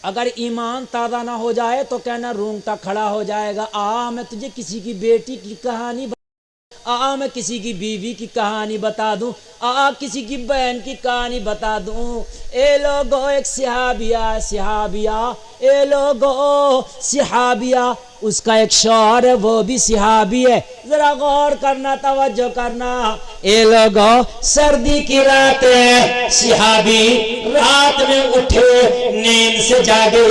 اگر ایمان تازہ نہ ہو جائے تو کہنا رونگٹا کھڑا ہو جائے گا، میں تجھے کسی کی بیٹی کی کہانی میں کسی کی بیوی کی کہانی بتا دوں، کسی کی بہن کی کہانی بتا دوں۔ اے لوگو ایک صحابیہ، اے لوگو صحابیہ، اس کا ایک شوہر ہے وہ بھی صحابی ہے، ذرا غور کرنا، توجہ کرنا۔ اے لوگو سردی کی رات ہے، صحابی رات میں اٹھے، نیند سے جاگے،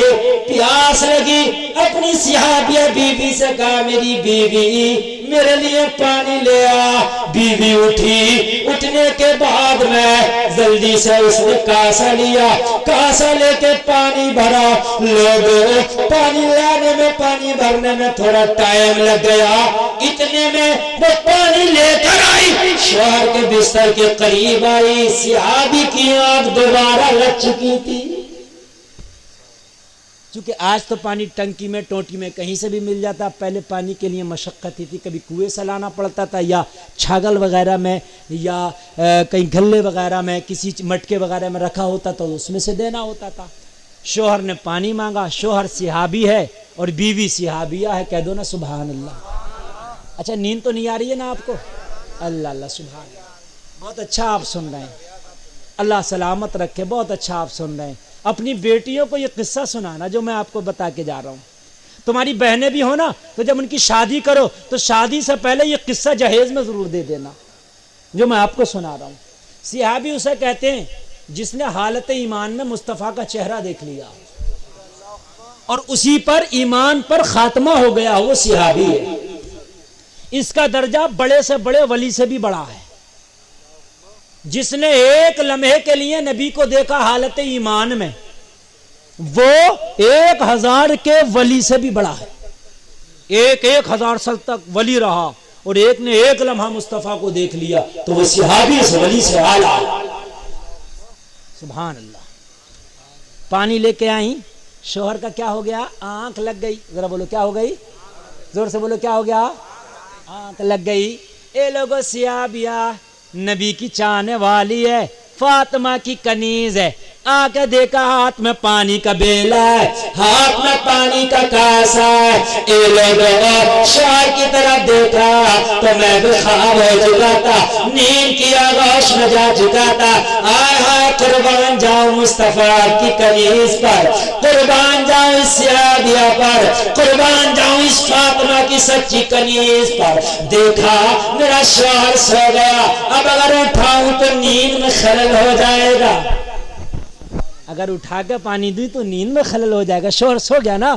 پیاس لگی، اپنی صحابیہ بیوی سے کہا میری بیوی میرے لیے پانی لے آ۔ بیوی اٹھی، اٹھنے کے بعد میں جلدی سے اس نے کاسا لیا، کاسا لے کے پانی بھرا۔ لوگوں پانی لانے میں، پانی بھرنے میں تھوڑا ٹائم لگ گیا، اتنے میں وہ پانی لے کر آئی، شوہر کے بستر کے قریب آئی، صحابی کی آنکھ دوبارہ لگ چکی تھی۔ چونکہ آج تو پانی ٹنکی میں، ٹوٹی میں کہیں سے بھی مل جاتا، پہلے پانی کے لیے مشقت تھی، کبھی کنویں سے لانا پڑتا تھا، یا چھاگل وغیرہ میں، یا کہیں گھلے وغیرہ میں، کسی مٹکے وغیرہ میں رکھا ہوتا تو اس میں سے دینا ہوتا تھا۔ شوہر نے پانی مانگا، شوہر صحابی ہے اور بیوی صحابیہ ہے، کہہ دو نا سبحان اللہ۔ اچھا نیند تو نہیں آ رہی ہے نا آپ کو؟ اللہ اللہ سبحان اللہ، بہت اچھا آپ سن رہے ہیں، اللہ سلامت رکھے، بہت اچھا آپ سن رہے ہیں۔ اپنی بیٹیوں کو یہ قصہ سنانا جو میں آپ کو بتا کے جا رہا ہوں۔ تمہاری بہنیں بھی ہو نا تو جب ان کی شادی کرو تو شادی سے پہلے یہ قصہ جہیز میں ضرور دے دینا جو میں آپ کو سنا رہا ہوں۔ صحابی اسے کہتے ہیں جس نے حالت ایمان میں مصطفیٰ کا چہرہ دیکھ لیا اور اسی پر ایمان پر خاتمہ ہو گیا، وہ صحابی ہے۔ اس کا درجہ بڑے سے بڑے ولی سے بھی بڑا ہے۔ جس نے ایک لمحے کے لیے نبی کو دیکھا حالت ایمان میں، وہ 1000 کے ولی سے بھی بڑا ہے۔ 1000 سال تک ولی رہا اور ایک نے ایک لمحہ مصطفیٰ کو دیکھ لیا تو وہ صحابی اس ولی سے اعلیٰ۔ سبحان اللہ۔ پانی لے کے آئیں، شوہر کا کیا ہو گیا؟ آنکھ لگ گئی، ذرا بولو کیا ہو گئی، زور سے بولو کیا ہو گیا؟ آنکھ لگ گئی۔ اے لوگو صحابیہ نبی کی چاہنے والی ہے، فاطمہ کی کنیز ہے، آ کے دیکھا ہاتھ میں پانی کا بیلا ہے، ہاتھ میں پانی کا کاسا ہے۔ اے لوگوں شوہر کی طرف دیکھا تو میں بھی خواب ہو چکا تھا، نیند کی آغوش میں جا چکا تھا۔ آئے ہائے قربان جاؤں مصطفیٰ کی کنیز پر، قربان جاؤں اس صحابیہ پر، قربان جاؤں اس فاطمہ کی سچی کنیز پر۔ دیکھا میرا شوہر سو گیا، اب اگر اٹھاؤں تو نیند میں خلل ہو جائے گا، اگر اٹھا کے پانی دی تو نیند میں خلل ہو جائے گا، شوہر سو گیا نا۔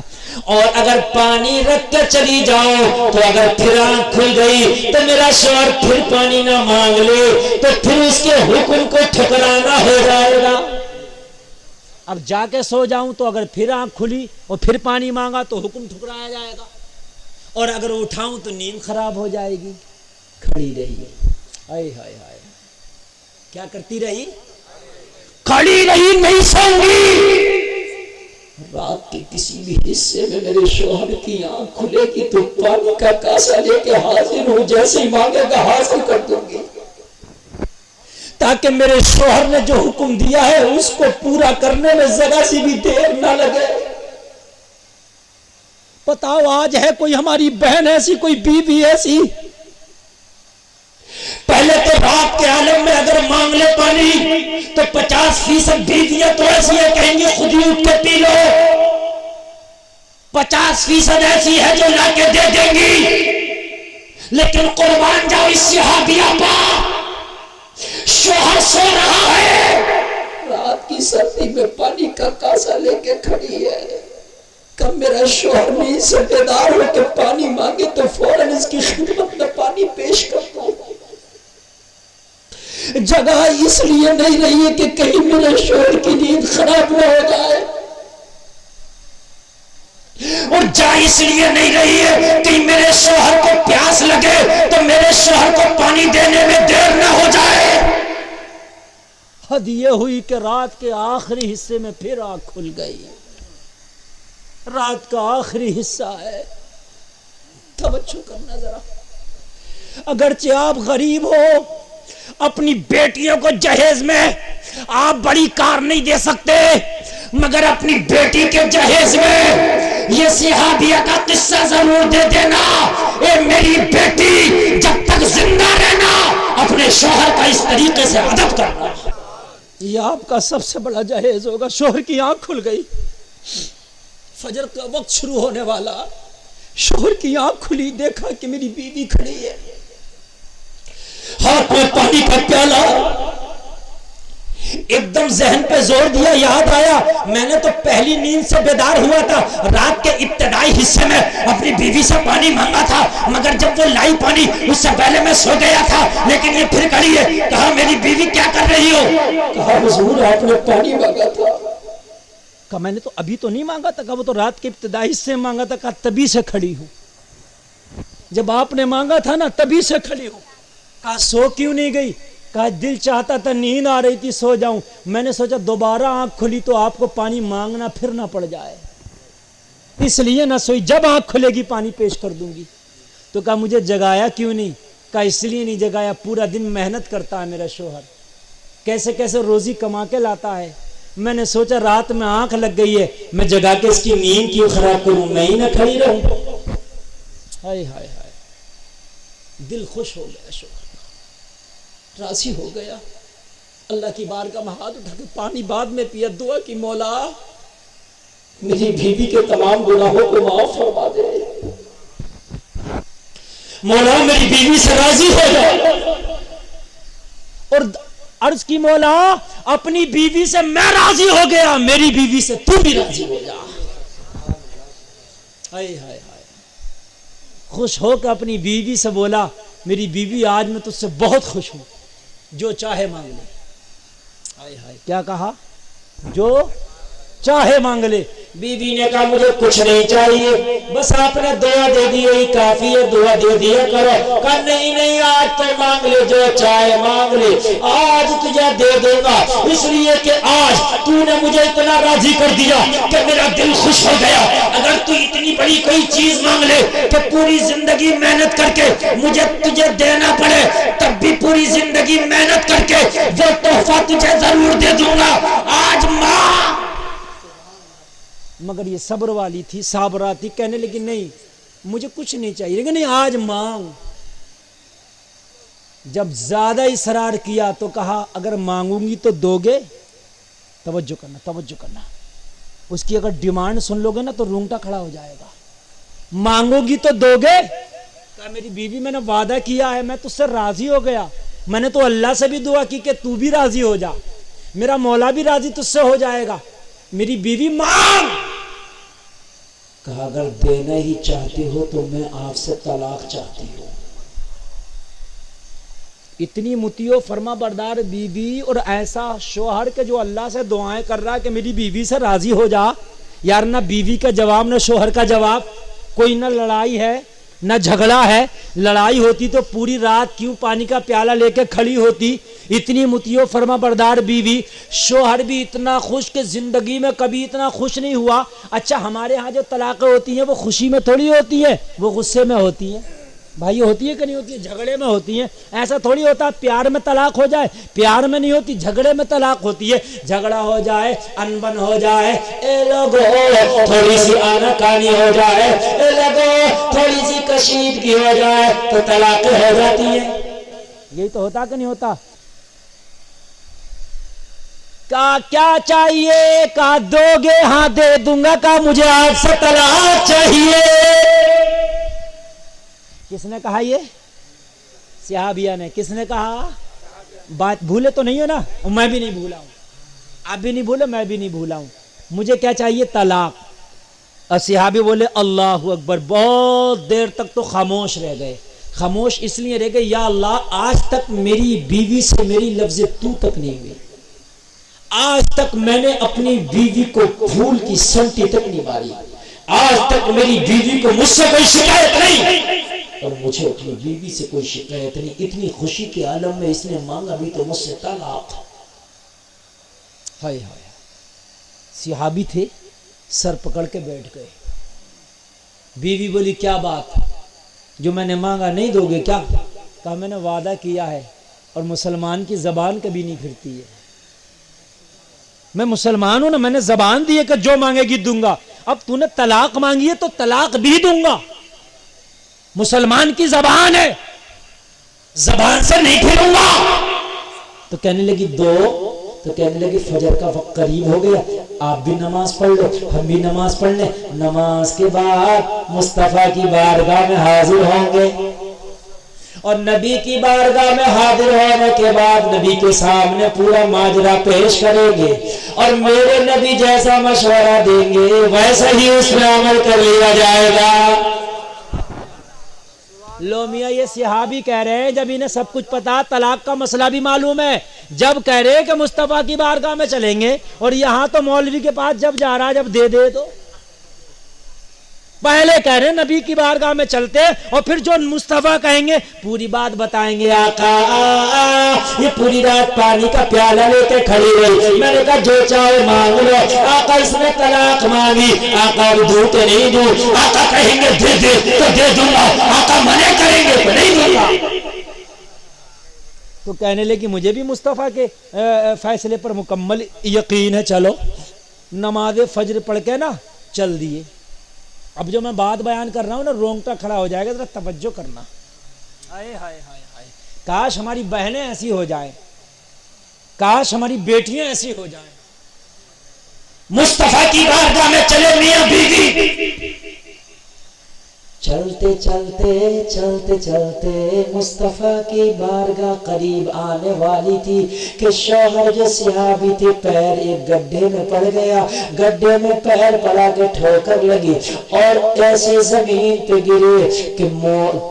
اور اگر پانی رکھ کے چلی جاؤں تو اگر پھر آنکھ کھل گئی تو میرا شوہر پھر پانی نہ مانگ لے تو پھر اس کے حکم کو ٹھکرانا ہو جائے گا۔ اب جا کے سو جاؤں تو اگر پھر آنکھ کھلی اور پھر پانی مانگا تو حکم ٹھکرایا جائے گا، اور اگر اٹھاؤں تو نیند خراب ہو جائے گی۔ کھڑی رہی، ہائے ہائے ہائے، کیا کرتی رہی؟ کھڑی رہی، نہیں سوں گی۔ رات کے کسی بھی حصے میں میرے شوہر کی آنکھ کھلے گی تو پانی کا کاسا لے کے حاضر ہوں، جیسے ہی مانگے گا حاصل کر دوں گی، تاکہ میرے شوہر نے جو حکم دیا ہے اس کو پورا کرنے میں ذرا سی بھی دیر نہ لگے۔ بتاؤ آج ہے کوئی ہماری بہن ایسی، کوئی بیوی ایسی؟ پہلے تو رات کے عالم میں اگر مانگ لے پانی تو 50% بیویاں تو ایسی ہے کہیں گے خود ہی اٹھ کے پی لو، 50% ایسی ہے جو لا کے دے دیں گی۔ لیکن قربان جاؤ اس صحابیہ پر، شوہر سو رہا ہے، رات کی سردی میں پانی کا کاسا لے کے کھڑی ہے، کب میرا شوہر نہیں سے بیدار ہو کے پانی مانگے تو فوراً اس کی خدمت میں پانی پیش کرتا ہوں۔ جگہ اس لیے نہیں رہی ہے کہ کہیں میرے شوہر کی نیند خراب نہ ہو جائے، اور جا اس لیے نہیں رہی ہے کہ میرے شوہر کو پیاس لگے تو میرے شوہر کو پانی دینے میں دیر نہ ہو جائے۔ حد یہ ہوئی کہ رات کے آخری حصے میں پھر آنکھ کھل گئی، رات کا آخری حصہ ہے، توجہ کرنا ذرا۔ اگرچہ آپ غریب ہو، اپنی بیٹیوں کو جہیز میں آپ بڑی کار نہیں دے سکتے، مگر اپنی بیٹی کے جہیز میں یہ صحابیہ کا قصہ ضرور دے دینا، اے میری بیٹی جب تک زندہ رہنا اپنے شوہر کا اس طریقے سے ادب کرنا۔ یہ آپ کا سب سے بڑا جہیز ہوگا۔ شوہر کی آنکھ کھل گئی، فجر کا وقت شروع ہونے والا، شوہر کی آنکھ کھلی، دیکھا کہ میری بیوی کھڑی ہے، ہاتھ میں پانی کا پیالہ، ایک دم ذہن پہ زور دیا، یاد آیا میں نے تو پہلی نیند سے بیدار ہوا تھا، رات کے ابتدائی حصے میں اپنی بیوی سے پانی مانگا تھا، مگر جب وہ لائی پانی اس سے پہلے میں سو گیا تھا، لیکن یہ پھر کھڑی ہے۔ کہا میری بیوی کیا کر رہی ہو؟ کہا حضور آپ نے پانی مانگا تھا۔ کہا میں نے تو ابھی تو نہیں مانگا تھا، کہا وہ تو رات کے ابتدائی حصے میں مانگا تھا، کہا تبھی سے کھڑی ہوں، جب آپ نے مانگا تھا نا تبھی سے کھڑی ہوں۔ کہا سو کیوں نہیں گئی؟ کہا دل چاہتا تھا، نیند آ رہی تھی سو جاؤں، میں نے سوچا دوبارہ آنکھ کھلی تو آپ کو پانی مانگنا پھر نہ پڑ جائے، اس لیے نہ سوئی، جب آنکھ کھلے گی پانی پیش کر دوں گی۔ تو کہا مجھے جگایا کیوں نہیں؟ کہا اس لیے نہیں جگایا، پورا دن محنت کرتا ہے میرا شوہر، کیسے کیسے روزی کما کے لاتا ہے، میں نے سوچا رات میں آنکھ لگ گئی ہے، میں جگا کے اس کی نیند کیوں خراب کروں، میں ہی نہ کھڑی رہوں۔ ہائے ہائے ہائے، دل خوش ہو گیا شوہر، راضی ہو گیا، اللہ کی بارگاہ میں ہاتھ اٹھا کے پانی بعد میں پیا، دعا کی مولا میری بیوی کے تمام گناہوں کو معاف فرما دے، مولا میری بیوی سے راضی ہو جائے، اور عرض کی مولا اپنی بیوی سے میں راضی ہو گیا، میری بیوی سے تو بھی راضی ہو جا۔ ہائے ہائے ہائے، خوش ہو کے اپنی بیوی سے بولا میری بیوی آج میں تجھ سے بہت خوش ہوں، جو چاہے مانگ لے۔ ہائے ہائے، کیا کہا؟ جو چاہے مانگ لے۔ بیوی نے کہا مجھے کچھ نہیں چاہیے، بس آپ نے دعا دے دی وہی کافی ہے، دعا دے دیا کرو۔ کہا نہیں نہیں، آج تو مانگ لے، جو چاہے مانگ لے، آج تجھے دے دوں گا، اس لیے کہ آج تو نے مجھے اتنا راضی کر دیا کہ میرا دل خوش ہو گیا۔ اگر تو اتنی بڑی کوئی چیز مانگ لے کہ پوری زندگی محنت کر کے مجھے تجھے دینا پڑے، تب بھی پوری زندگی محنت کر کے وہ تحفہ تجھے ضرور دے دوں گا، آج ماں۔ مگر یہ صبر والی تھی، صابرہ تھی، کہنے لیکن نہیں مجھے کچھ نہیں چاہیے، لیکن نہیں آج مانگ۔ جب زیادہ اصرار کیا تو کہا اگر مانگوں گی تو دو گے؟ توجہ کرنا توجہ کرنا، اس کی اگر ڈیمانڈ سن لو گے نا تو رونگٹا کھڑا ہو جائے گا۔ مانگو گی تو دو گے؟ کہا میری بیوی میں نے وعدہ کیا ہے، میں تجھ سے راضی ہو گیا، میں نے تو اللہ سے بھی دعا کی کہ تو بھی راضی ہو جا، میرا مولا بھی راضی تجھ سے ہو جائے گا، میری بیوی مانگ۔ کہا اگر دینا ہی چاہتے ہو تو میں آپ سے طلاق چاہتی ہوں۔ اتنی مطیع و فرما بردار بیوی اور ایسا شوہر کے جو اللہ سے دعائیں کر رہا ہے کہ میری بیوی سے راضی ہو جا۔ یار نہ بیوی کا جواب نہ شوہر کا جواب، کوئی نہ لڑائی ہے نہ جھگڑا ہے، لڑائی ہوتی تو پوری رات کیوں پانی کا پیالہ لے کے کھڑی ہوتی۔ اتنی مطیع و فرما بردار بیوی، شوہر بھی اتنا خوش کہ زندگی میں کبھی اتنا خوش نہیں ہوا۔ اچھا ہمارے ہاں جو طلاقیں ہوتی ہیں وہ خوشی میں تھوڑی ہوتی ہیں، وہ غصے میں ہوتی ہیں، بھائی ہوتی ہے کہ نہیں ہوتی ہے؟ جھگڑے میں ہوتی ہیں، ایسا تھوڑی ہوتا پیار میں طلاق ہو جائے، پیار میں نہیں ہوتی، جھگڑے میں طلاق ہوتی ہے۔ جھگڑا ہو جائے، انبن ہو جائے، اے لوگو تھوڑی سی آنا کانی ہو جائے، اے لوگو تھوڑی سی کشیدگی ہو جائے تو طلاق ہو جاتی ہے۔ یہی تو ہوتا کہ نہیں ہوتا؟ کہا کیا چاہیے؟ کہا دو گے؟ ہاں دے دوں گا۔ کہا مجھے آپ سے طلاق چاہیے۔ کس نے کہا؟ یہ صحابیہ نے۔ کس نے کہا؟ بات بھولے تو نہیں ہو نا؟ میں بھی نہیں بھولا ہوں، آپ بھی نہیں بھولے، میں بھی نہیں بھولا ہوں۔ مجھے کیا چاہیے؟ طلاق۔ اور صحابی بولے اللہ اکبر۔ بہت دیر تک تو خاموش رہ گئے۔ خاموش اس لیے رہ گئے یا اللہ آج تک میری بیوی سے میری لفظ تو تک نہیں ہوئی، آج تک میں نے اپنی بیوی کو پھول کی سنٹی تک نہیں ماری، آج تک میری بیوی کو مجھ سے کوئی شکایت نہیں، اور مجھے اپنی بیوی سے کوئی شکایت نہیں۔ اتنی خوشی کے عالم میں اس نے مانگا بھی تو مجھ سے طلاق۔ ہائے ہائے، صحابی تھے، سر پکڑ کے بیٹھ گئے۔ بیوی بولی کیا بات؟ جو میں نے مانگا نہیں دو گے کیا؟ کہا میں نے وعدہ کیا ہے، اور مسلمان کی زبان کبھی نہیں پھرتی ہے۔ میں مسلمان ہوں نا, میں نے زبان دی ہے کہ جو مانگے گی دوں گا. اب تو نے طلاق مانگی ہے تو طلاق بھی دوں گا. مسلمان کی زبان ہے, زبان سے نہیں پھروں گا. تو کہنے لگی دو. تو کہنے لگی فجر کا وقت قریب ہو گیا, آپ بھی نماز پڑھ لو, ہم بھی نماز پڑھ لیں. نماز کے بعد مصطفیٰ کی بارگاہ میں حاضر ہوں گے, اور نبی کی بارگاہ میں حاضر ہونے کے بعد نبی کے سامنے پورا ماجرا پیش کریں گے, اور میرے نبی جیسا مشورہ دیں گے ویسا ہی اس میں عمل کر لیا جائے گا. لو میاں یہ صحابی کہہ رہے ہیں جب انہیں سب کچھ پتا, طلاق کا مسئلہ بھی معلوم ہے, جب کہہ رہے ہیں کہ مصطفیٰ کی بارگاہ میں چلیں گے, اور یہاں تو مولوی کے پاس جب جا رہا جب دے دے تو پہلے کہہ رہے ہیں نبی کی بارگاہ میں چلتے, اور پھر جو مصطفیٰ کہیں گے پوری بات بتائیں گے. آقا یہ پوری رات پانی کا پیالہ لے کے کھڑی رہی, میں نے کہا جو چاہے مانگ لو. آقا اس نے طلاق مانگی, آقا دوں کہ نہیں دوں, آقا کہیں گے دے دے تو دے دوں گا, آقا منع کریں گے تو نہیں دوں گا. تو کہنے لگی مجھے بھی مصطفیٰ کے فیصلے پر مکمل یقین ہے, چلو نماز فجر پڑھ کے نا چل دیے. اب جو میں بات بیان کر رہا ہوں نا رونگٹا کھڑا ہو جائے گا, ذرا توجہ کرنا. ہائے ہائے ہائے ہائے, کاش ہماری بہنیں ایسی ہو جائیں, کاش ہماری بیٹیاں ایسی ہو جائیں. مصطفیٰ کی بارگاہ میں چلے میاں بیوی, چلتے چلتے چلتے چلتے مصطفیٰ کی بارگاہ قریب آنے والی تھی کہ شوہر جو صحابی تھے پیر ایک گڈھے میں پڑ گیا, گڈھے میں پیر پڑا کے ٹھوکر لگی اور ایسے زمین پہ گرے کہ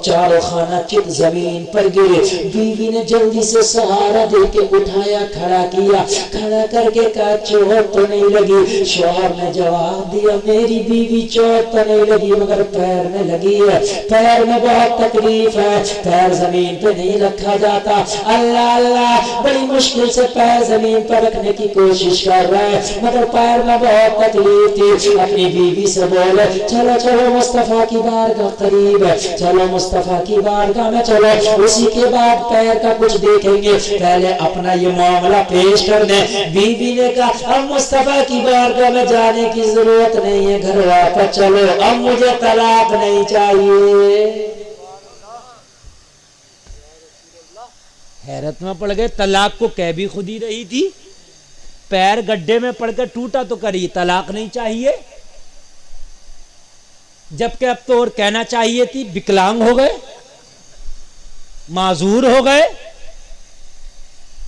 چاروں خانہ چت زمین پر گرے. بیوی نے جلدی سے سہارا دے کے اٹھایا, کھڑا کیا, کھڑا کر کے کہا چوٹ تو نہیں لگی. شوہر نے جواب دیا میری بیوی چوٹ تو نہیں لگی مگر پیر میں لگی ہے, پیر میں بہت تکلیف ہے, پیر زمین پہ نہیں رکھا جاتا. اللہ اللہ بڑی مشکل سے پیر زمین پر رکھنے کی کوشش کر رہا ہے مگر پیر میں بہت تکلیف تھی. اپنی بیوی سے بولے چلو چلو مصطفیٰ کی بارگاہ قریب ہے, چلو مصطفیٰ کی بارگاہ میں چلو, اسی کے بعد پیر کا کچھ دیکھیں گے, پہلے اپنا یہ معاملہ پیش کر دیں. بیوی نے کہا اب مصطفیٰ کی بارگاہ میں جانے کی ضرورت نہیں ہے, گھر واپس چلو, اب مجھے طلاق نہیں چاہیے. حیرت میں پڑ گئے, طلاق کو کہہ بھی خود ہی رہی تھی, پیر گڈھے میں پڑ کر ٹوٹا تو کری طلاق نہیں چاہیے, جبکہ اب تو اور کہنا چاہیے تھی وکلانگ ہو گئے, معذور ہو گئے.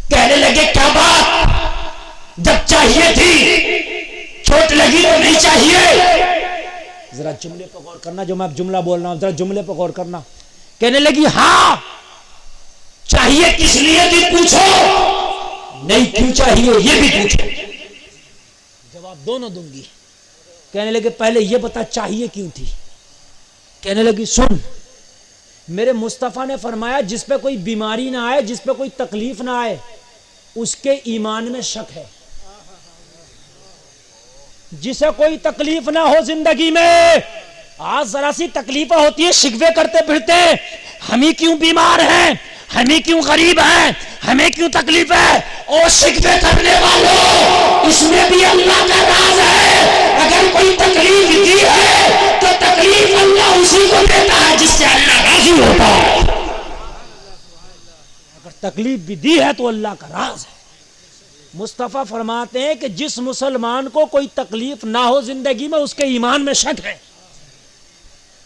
کہنے لگے کیا بات, جب چاہیے تھی چوٹ لگی تو نہیں چاہیے. ذرا جملے پہ غور کرنا, جو میں اب جملہ بول رہا ہوں ذرا جملے پہ غور کرنا. کہنے لگی ہاں چاہیے کس لیے بھی پوچھو, نہیں کیوں چاہیے یہ بھی پوچھو. جواب دونوں دوں گی. کہنے لگے پہلے یہ بتا چاہیے کیوں تھی. کہنے لگی سن, میرے مصطفیٰ نے فرمایا جس پہ کوئی بیماری نہ آئے, جس پہ کوئی تکلیف نہ آئے, اس کے ایمان میں شک ہے. جسے کوئی تکلیف نہ ہو زندگی میں, آج ذرا سی تکلیفیں ہوتی ہے شکوے کرتے پھرتے, ہمیں کیوں بیمار ہیں, ہمیں کیوں غریب ہیں, ہمیں کیوں تکلیف ہے. اور شکوے کرنے والوں اس میں بھی اللہ کا راز ہے. اگر کوئی تکلیف دی ہے تو تکلیف اللہ اسی کو دیتا ہے جس سے اللہ راضی ہوتا ہے. اگر تکلیف بھی دی ہے تو اللہ کا راز ہے. مصطفیٰ فرماتے ہیں کہ جس مسلمان کو کوئی تکلیف نہ ہو زندگی میں اس کے ایمان میں شک ہے.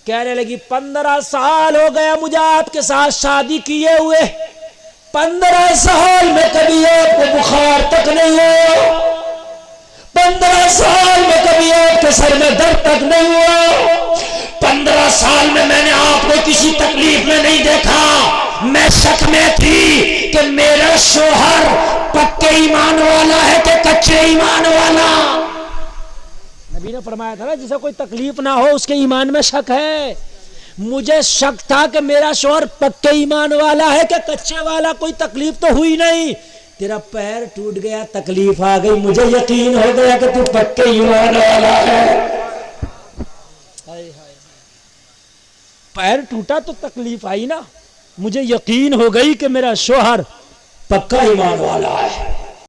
کہنے لگی 15 سال ہو گیا مجھے آپ کے ساتھ شادی کیے ہوئے, 15 سال میں کبھی آپ کو بخار تک نہیں ہوا, 15 سال میں کبھی آپ کے سر میں درد تک نہیں ہوا, 15 سال میں میں نے آپ کو کسی تکلیف میں نہیں دیکھا. میں شک میں تھی کہ میرا شوہر پکے ایمان والا ہے کہ کچے ایمان والا. نبی نے فرمایا تھا نا جسے کوئی تکلیف نہ ہو اس کے ایمان میں شک ہے. مجھے شک تھا کہ میرا شوہر پکے ایمان والا ہے کہ کچے والا, کوئی تکلیف تو ہوئی نہیں. تیرا پیر ٹوٹ گیا تکلیف آ گئی, مجھے یقین ہو گیا کہ تو پکے ایمان والا ہے. پیر ٹوٹا تو تکلیف آئی نا, مجھے یقین ہو گئی کہ میرا شوہر پکا ایمان والا ہے.